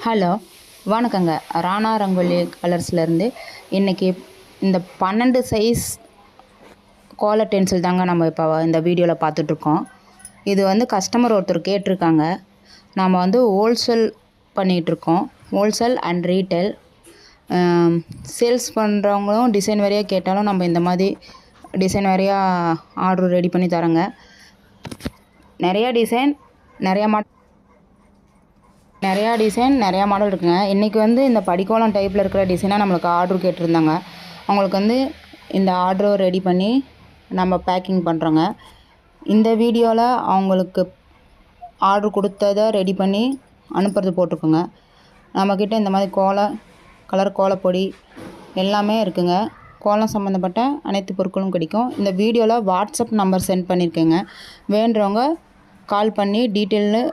Hello வணக்கங்க. ராணா ரங்கோலி கலர்ஸ்லேருந்து இன்றைக்கி இந்த 12 சைஸ் கோலர் டென்சில் தாங்க நம்ம இப்போ இந்த வீடியோவில் பார்த்துட்ருக்கோம். இது வந்து கஸ்டமர் ஒருத்தர் கேட்டிருக்காங்க. நாம் வந்து ஹோல்சேல் பண்ணிகிட்ருக்கோம். ஹோல்சேல் அண்ட் ரீட்டைல் சேல்ஸ் பண்ணுறவங்களும் டிசைன் வாரியாக கேட்டாலும் நம்ம இந்த மாதிரி டிசைன் வாரியாக ஆர்டர் ரெடி பண்ணி தரோங்க. நிறையா டிசைன் நிறையா மாடல் இருக்குங்க. இன்றைக்கி வந்து இந்த படிக்கோலம் டைப்பில் இருக்கிற டிசைனாக நம்மளுக்கு ஆர்டர் கேட்டிருந்தாங்க. அவங்களுக்கு வந்து இந்த ஆர்டரை ரெடி பண்ணி நம்ம பேக்கிங் பண்ணுறோங்க. இந்த வீடியோவில் அவங்களுக்கு ஆர்டர் கொடுத்ததை ரெடி பண்ணி அனுப்புறது போட்டிருக்குங்க. நம்மக்கிட்ட இந்த மாதிரி கலர் கோலப்பொடி எல்லாமே இருக்குங்க. கோலம் சம்மந்தப்பட்ட அனைத்து பொருட்களும் கிடைக்கும். இந்த வீடியோவில் வாட்ஸ்அப் நம்பர் சென்ட் பண்ணியிருக்கேங்க. வேண்டுறவங்க கால் பண்ணி டீட்டெயில்னு